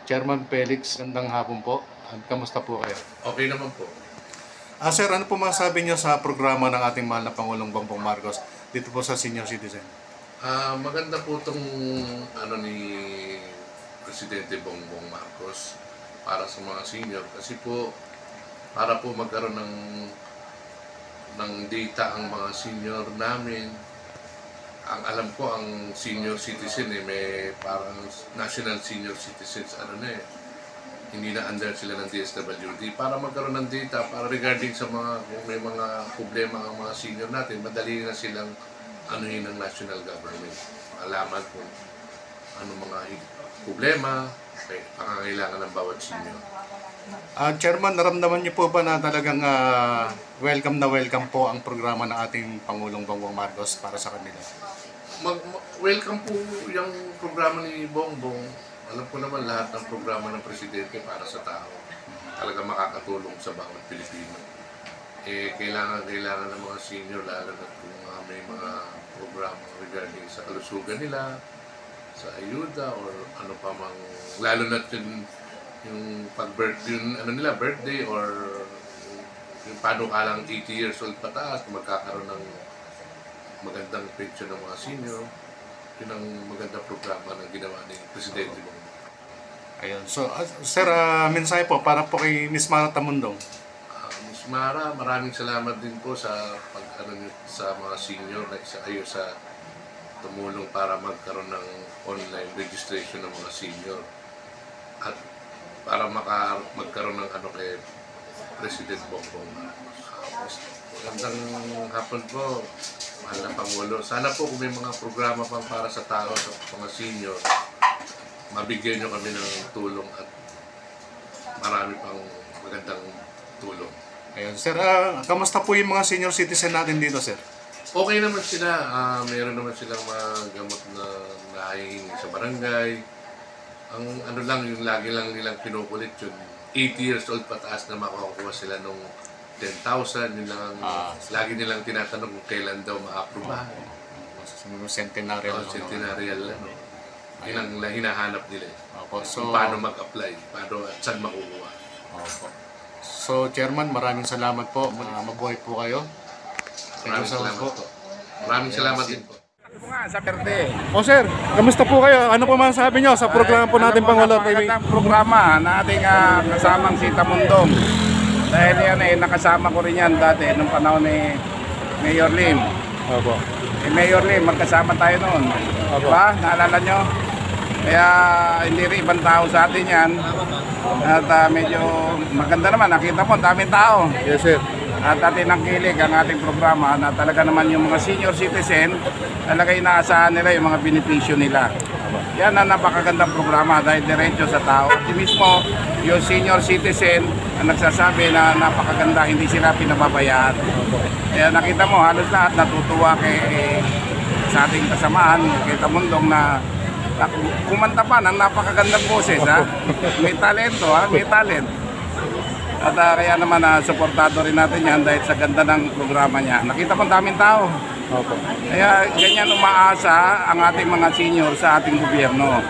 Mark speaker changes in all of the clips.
Speaker 1: Chairman Felix, gandang hapon po. Kamusta po kayo?
Speaker 2: Okay naman po.
Speaker 1: Sir, ano po masasabi niyo sa programa ng ating mahal na Pangulong Bongbong Marcos dito po sa senior citizen?
Speaker 2: Maganda po itong ni Presidente Bongbong Marcos para sa mga senior kasi po para po magkaroon ng data ang mga senior namin. Ang alam ko ang senior citizen may parang national senior citizens hindi na under sila ng DSWD para magkaroon ng data para regarding sa mga kung may mga problema ang mga senior natin, madali na silang anuhin ng national government. Alaman kung ano mga problema, pangangailangan ng bawat senior.
Speaker 1: Chairman, naramdaman niyo po ba na talagang welcome na welcome po ang programa ng ating Pangulong Bongbong Marcos para sa kanila?
Speaker 2: Welcome po yung programa ni Bongbong. Alam ko naman lahat ng programa ng Presidente para sa tao. Talaga makakatulong sa bawat Pilipino. Kailangan ng mga senior, lalo na kung may mga programa regarding sa kalusugan nila, sa ayuda, or ano pa mang, lalo na yung birthday, or yung panukalang 80 years old pataas, magkakaroon ng magandang pension ng mga senior. Yun ang magandang programa na ginawa ni Presidente Bongbong.
Speaker 1: Ayun. So, sir, mensahe po para po kay Ms. Mara Tamundong.
Speaker 2: Ms. Mara, maraming salamat din po sa sa mga senior na sa tumulong para magkaroon ng online registration ng mga senior at para magkaroon ng kay President Bongbong. Magandang hapon po, mahal na Pangulo. Sana po kung may mga programa pang para sa tao, sa mga senior, mabigyan nyo kami ng tulong at marami pang magandang tulong.
Speaker 1: Ayun, sir, kamusta po yung mga senior citizen natin dito, sir?
Speaker 2: Okay naman sila. Meron naman silang mga gamot na nahihingi sa barangay. Ang yung lagi lang nilang kinukulit yun, 80 years old pataas na makakuha sila nung 10,000. Yun lang lagi nilang tinatanong kung kailan daw ma-approve.
Speaker 1: Centenarial.
Speaker 2: Centenarial. Yun ang hinahanap nila.
Speaker 1: Opo, so,
Speaker 2: kung paano mag-apply, paano at saan makukuha.
Speaker 1: Opo. So, Chairman, maraming salamat po. Mabuhay po kayo.
Speaker 2: Maraming salamat po. Maraming salamat din po.
Speaker 3: Sa Perde.
Speaker 1: O sir, kamusta po kayo? Ano po masasabi nyo sa programa po natin Pangulo TV?
Speaker 3: Magandang programa na ating kasamang si Tamundong. Dahil yan nakasama ko rin yan dati nung panahon ni Mayor Lim.
Speaker 1: Opo.
Speaker 3: Mayor Lim, magkasama tayo noon. Diba? Naalala nyo? Kaya hindi rin ibang tao sa atin yan. At medyo maganda naman, nakita mo, daming tao.
Speaker 1: Yes sir.
Speaker 3: At atin ang kilig ang ating programa na talaga naman yung mga senior citizen, talaga inaasahan nila yung mga benepisyo nila. Yan ang napakagandang programa dahil diretso sa tao. At mismo yung senior citizen ang nagsasabi na napakaganda, hindi sila pinababayaan. Kaya nakita mo halos lahat natutuwa sa ating kasamaan, kay Tamundong na kumanta pa ng napakagandang boses. May talento, may talent. At kaya naman suportado rin natin yan dahil sa ganda ng programa niya. Nakita mo daming tao.
Speaker 1: Opo.
Speaker 3: Kaya ganyan umaasa ang ating mga senior sa ating gobyerno.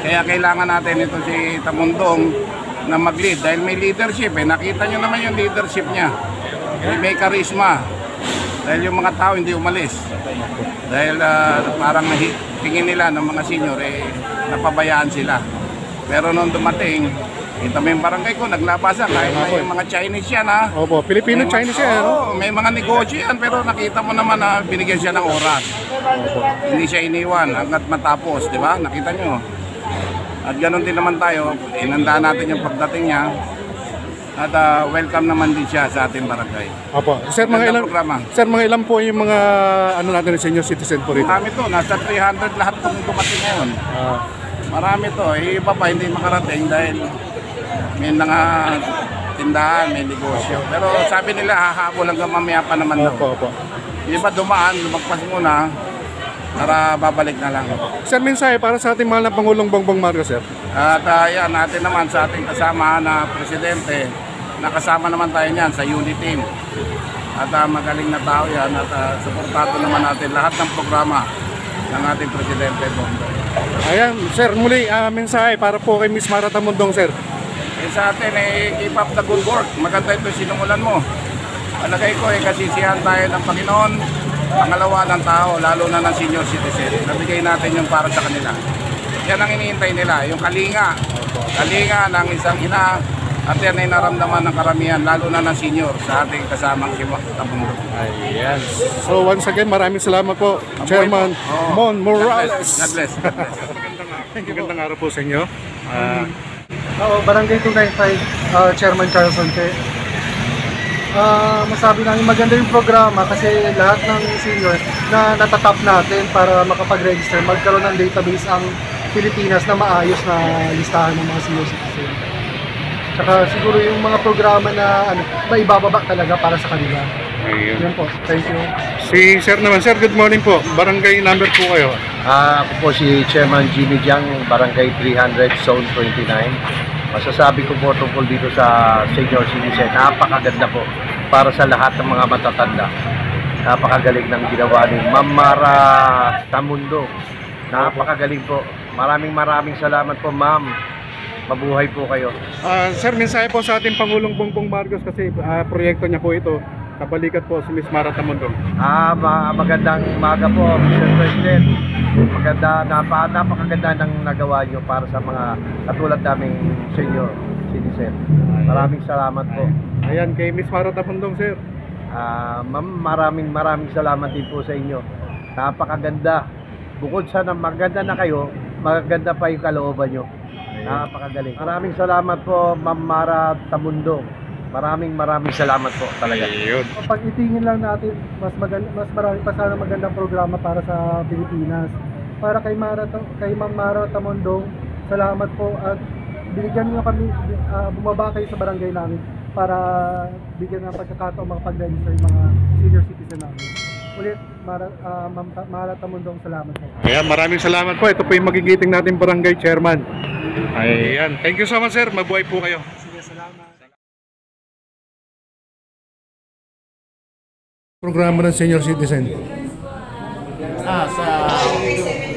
Speaker 3: Kaya kailangan natin ito si Tamundong na mag-lead dahil may leadership. Nakita nyo naman yung leadership niya. May charisma. Dahil yung mga tao hindi umalis. Dahil parang tingin nila ng mga senior napabayaan sila. Pero nung dumating, kita mo yung barangay ko, naglabasan kahit na yung mga Chinese yan
Speaker 1: Opo, Filipino-Chinese yan.
Speaker 3: May mga negosyo yan, pero nakita mo naman na binigyan siya ng oras. Hindi siya iniwan hanggat matapos, di ba? Nakita nyo. At ganoon din naman tayo, inandaan natin yung pagdating niya. At welcome naman din siya sa ating barangay.
Speaker 1: Opo. Sir, mga ilan po yung mga natin senior citizen po rito?
Speaker 3: Marami to, nasa 300 lahat kung dumating ngayon. Marami to, iba pa hindi makarating dahil may mga tindahan, may negosyo. Pero sabi nila, hahabol hanggang mamaya pa naman daw.
Speaker 1: Opo.
Speaker 3: Iba dumaan, lumagpas muna, para babalik na lang.
Speaker 1: Sir, mensahe para sa ating mahal na Pangulong Bongbong Marcos, sir.
Speaker 3: At yan, natin naman sa ating kasama na Presidente, nakasama naman tayo niyan sa unity team. At magaling na tao yan at suportado naman natin lahat ng programa ng ating Presidente Bongbong.
Speaker 1: Ayan, sir, muli mensahe para po kay Miss Mara Tamundong, sir.
Speaker 3: Sa atin keep up the good work. Maganda ito sinumulan mo. Alagay ko kasisiyahan tayo ng Panginoon, pangalawa ng tao, lalo na ng senior citizen. Nabigay natin yung para sa kanila. Yan ang iniintay nila, yung kalinga ng isang ina, at yan ay naramdaman ng karamihan, lalo na ng senior sa ating kasamang si Tamundong.
Speaker 1: Ayan. So once again, maraming salamat po, Chairman Mon Morales.
Speaker 3: God bless.
Speaker 1: Magandang araw po sa inyo.
Speaker 4: Barangay 295, Chairman Carlson K. Masabi namin maganda yung programa kasi lahat ng senior na natatap natin para makapag-register, magkaroon ng database ang Pilipinas na maayos na listahan ng mga senior citizen. Tsaka siguro yung mga programa na maibababa talaga para sa kanila.
Speaker 1: Ayun.
Speaker 4: Yan po, thank you.
Speaker 1: Si Sir naman, Sir, good morning po. Barangay number po kayo.
Speaker 5: Ako po si Chairman Jimmy Jiang, Barangay 300, Zone 29. Masasabi ko po tungkol dito sa senior citizen, napakaganda po para sa lahat ng mga matatanda. Napakagaling ng ginawa ni Ma'am Mara Tamundong. Napakagaling po. Maraming salamat po, Ma'am. Mabuhay po kayo.
Speaker 1: Sir, mensahe po sa ating Pangulong Bongbong Marcos kasi proyekto niya po ito. Kabalikat po si Miss Mara Tamundong.
Speaker 5: Magandang umaga po, Mr. President. Napakaganda ng nagawa nyo para sa mga katulad naming senior citizen. Maraming salamat po.
Speaker 1: Ayan, kay Miss Mara Tamundong, Sir.
Speaker 5: Ma'am, maraming salamat din po sa inyo. Napakaganda. Bukod sa maganda na kayo, maganda pa yung kalooban nyo. Napakagaling. Maraming salamat po, Ma'am Mara Tamundong. Maraming salamat po talaga.
Speaker 1: Ayun.
Speaker 4: Pag itingin lang natin, mas marami pa sana magandang programa para sa Pilipinas. Para kay Ma'am Mara Tamundong, salamat po at binigyan niyo kami, bumaba kayo sa barangay namin para bigyan ng pagkakataon makapag-register yung mga senior citizen namin. Ulit, Ma'am Mara Tamundong, salamat po.
Speaker 1: Ayan, maraming salamat po. Ito po yung magigiting natin barangay chairman. Ayan. Thank you so much, sir. Mabuhay po kayo.
Speaker 4: Sige, salamat.
Speaker 1: Programa ng senior citizen.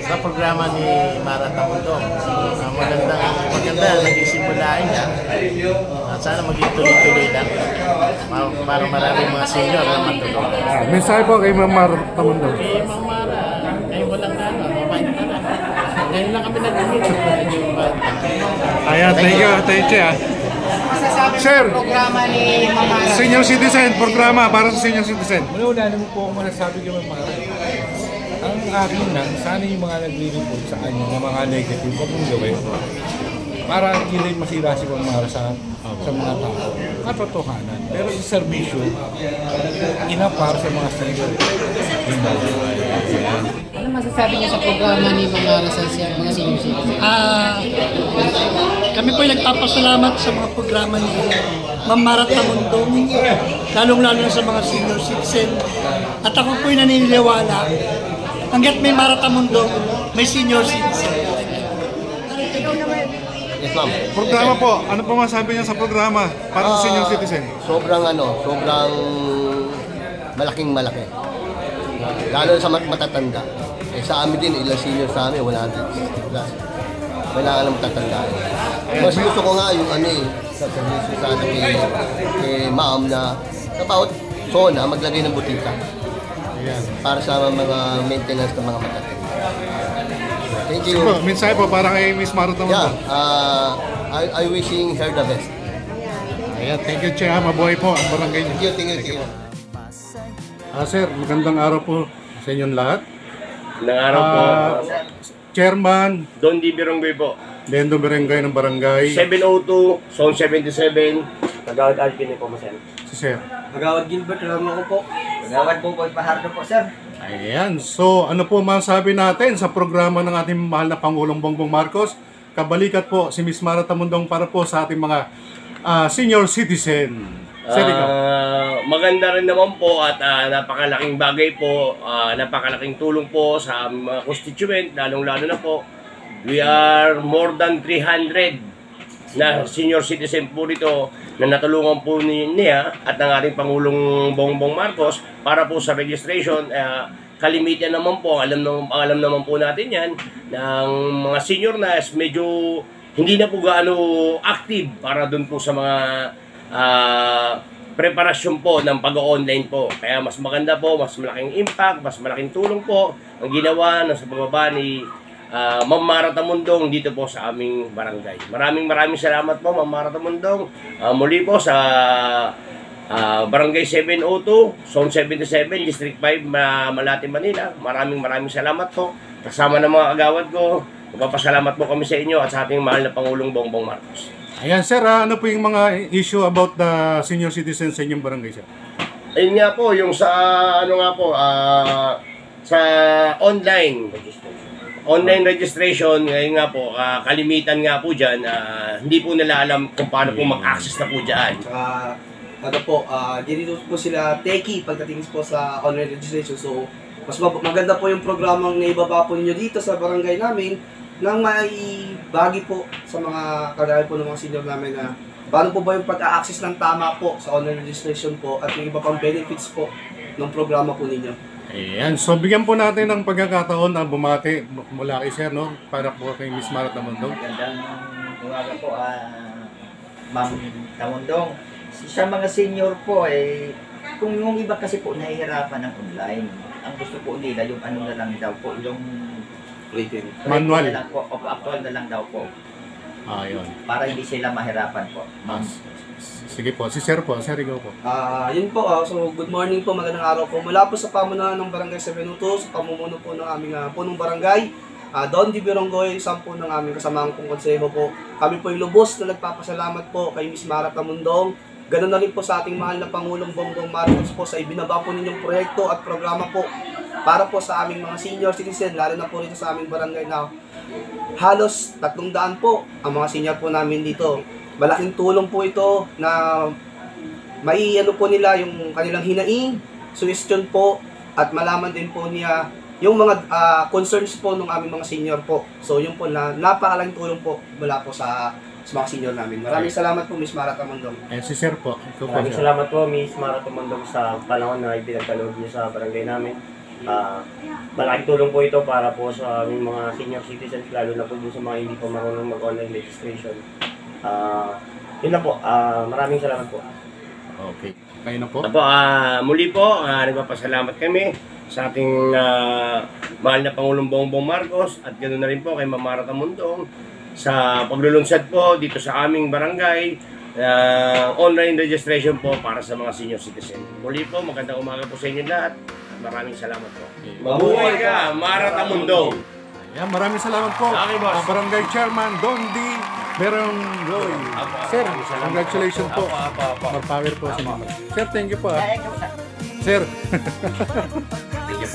Speaker 6: Sa programa ni Mara Tamundong, maganda nagsisimulain niya at sana maging tuloy-tuloy lang para maraming mga senior na matulungan.
Speaker 1: Mensahe po kay Ma'am Mara Tamundong.
Speaker 6: Eh, Ma'am Mara, ngayon walang gano'n, mabait ka na. Ngayon lang kami nag-meet.
Speaker 1: Ayan, thank you. Thank you. Sir,
Speaker 7: Programa ni Mama.
Speaker 1: senior citizen, programa para sa senior citizen.
Speaker 8: Wala naman po ako masasabi kay mga ang akin lang, sana yung mga nagre-report sa kanya ng mga negative kung gawin para hindi masira si Mara sa mga tao. Katotohanan. Pero yung servisyo, para sa mga senior.
Speaker 7: Ano masasabi niyo sa programa ni Mama sa mga senior citizen?
Speaker 9: Kami po ay nagpapasalamat sa mga programa ni Ma'am Mara Tamundong, lalong-lalo na sa mga senior citizen. At ako po ay naniniwala, hanggat may Mara Tamundong, may senior citizen.
Speaker 5: Yes, ma'am.
Speaker 1: Programa po, ano po masabi niya sa programa para sa senior citizen?
Speaker 5: Sobrang malaking-malaki. Lalo sa matatanda. Sa amin din, ilang senior sa amin, 100 plus. Kailangan ng matatanda. Mas gusto ko nga yung sa servisyo sa atin kay ma'am na bawat zona maglagay ng butika. Para sa mga maintenance ng mga matatanda. Thank you.
Speaker 1: Sige po, mensahe po para kay Miss Mara Tamundong.
Speaker 5: I wishing her the best.
Speaker 1: Ayan, thank you, Che. Mabuhay po ang barangay niyo.
Speaker 5: Thank you.
Speaker 1: Sir, magandang araw po sa inyong lahat.
Speaker 10: Magandang araw po.
Speaker 1: Chairman,
Speaker 10: Don D. Bironggoy po.
Speaker 1: Dendo Berengay ng barangay.
Speaker 10: 702, Zone 77. Nagawad Alpine po, Masen.
Speaker 1: Si Sir.
Speaker 6: Magawad Gilbert, alam mo ko po. Magawad po, Pahardo po, sir.
Speaker 1: Ayan. So, ano po masabi natin sa programa ng ating mahal na Pangulong Bongbong Marcos? Kabalikat po si Miss Mara Tamundong para po sa ating mga senior citizen. Sir, ikaw.
Speaker 10: Maganda rin naman po at napakalaking bagay po, napakalaking tulong po sa mga constituent, lalong-lalo na po. We are more than 300 na senior citizen po dito na natulungan po niya at ng ating Pangulong Bongbong Marcos para po sa registration. kalimitan naman po, alam naman po natin yan, ng mga senior na medyo hindi na po gaano active para dun po sa mga preparasyon po ng pag-online po. Kaya mas maganda po, mas malaking impact, mas malaking tulong po ang ginawa sa pagbaba ni Ma'am Mara Tamundong dito po sa aming barangay. Maraming salamat po, Ma'am Mara Tamundong. Muli po sa Barangay 702, Zone 77, District 5, Malate, Manila. Maraming salamat po. Kasama ng mga agawad ko, magpapasalamat po kami sa inyo at sa ating mahal na Pangulong Bongbong Marcos.
Speaker 1: Ayan sir, ano po yung mga issue about the senior citizens sa inyong barangay sir?
Speaker 10: Ayun nga po, yung sa sa online registration, ngayon nga po, kalimitan nga po dyan, hindi po nila alam kung paano po mag-access na po dyan.
Speaker 11: Tsaka, dito po sila techie pagdating po sa online registration. So, mas maganda po yung programang naibaba po ninyo dito sa barangay namin nang may bagi po sa mga kagaya po ng mga senior namin na paano po ba yung pag-access ng tama po sa online registration po at yung iba pang benefits po ng programa po ninyo.
Speaker 1: Ayan, so bigyan po natin ng pagkakataon na bumati mula kay sir, no? Para po kay Miss Mara Tamundong.
Speaker 12: Magandang umaga po, Ma'am Tamundong. Sa mga senior po, kung yung iba kasi po nahihirapan ng online, ang gusto po nila yung ano na lang daw po, yung
Speaker 1: manual
Speaker 12: na lang po, o actual na lang daw po.
Speaker 1: Ayun.
Speaker 12: Para hindi sila mahirapan po.
Speaker 1: Sige po, si sir po, sir ikaw po.
Speaker 11: Yun po, so good morning po, magandang araw po. Mula po sa pamunuan ng Barangay 702, sa pamumuno po ng aming punong barangay, Don Di Birongoy, isang po ng aming kasamaang pong konseho po. Kami po yung lubos na nagpapasalamat po kay Miss Mara Tamundong. Ganun na rin po sa ating mahal na Pangulong Bongbong Marcos po sa ibinaba po ninyong proyekto at programa po para po sa aming mga senior citizen, lalo na po rito sa aming barangay na halos 300 po ang mga senior po namin dito. Malaking tulong po ito na mai po nila yung kanilang hinaing, suggestion po at malaman din po niya yung mga concerns po ng aming mga senior po. So yun po na napakalaking tulong po mula po sa mga senior namin. Maraming salamat po Miss Mara Tamundong.
Speaker 1: Si sir po.
Speaker 13: Maraming salamat po Miss Mara Tamundong sa panahon na ipinagkaloob niyo sa barangay namin. Malaking tulong po ito para po sa aming mga senior citizens, lalo na po sa mga hindi pa marunong mag-online registration. Yun lang po. Maraming salamat po.
Speaker 1: Okay. Kayo na po?
Speaker 10: Muli po, nagpapasalamat kami sa ating mahal na Pangulong Bongbong Marcos at ganoon na rin po kay Ma'am Mara Tamundong sa paglulunsad po dito sa aming barangay, online registration po para sa mga senior citizen. Muli po, magandang umaga po sa inyo lahat. Maraming salamat po. Mabuhay ka, Mara Tamundong!
Speaker 1: Yan, maraming salamat po. Barangay Chairman Don D. Birongoy. Sir, congratulations po. More power po sa mga. Sir, thank you po. Sir.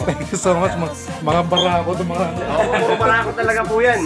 Speaker 1: Thank you so much. Mga barako.
Speaker 10: Mga barako talaga po yan.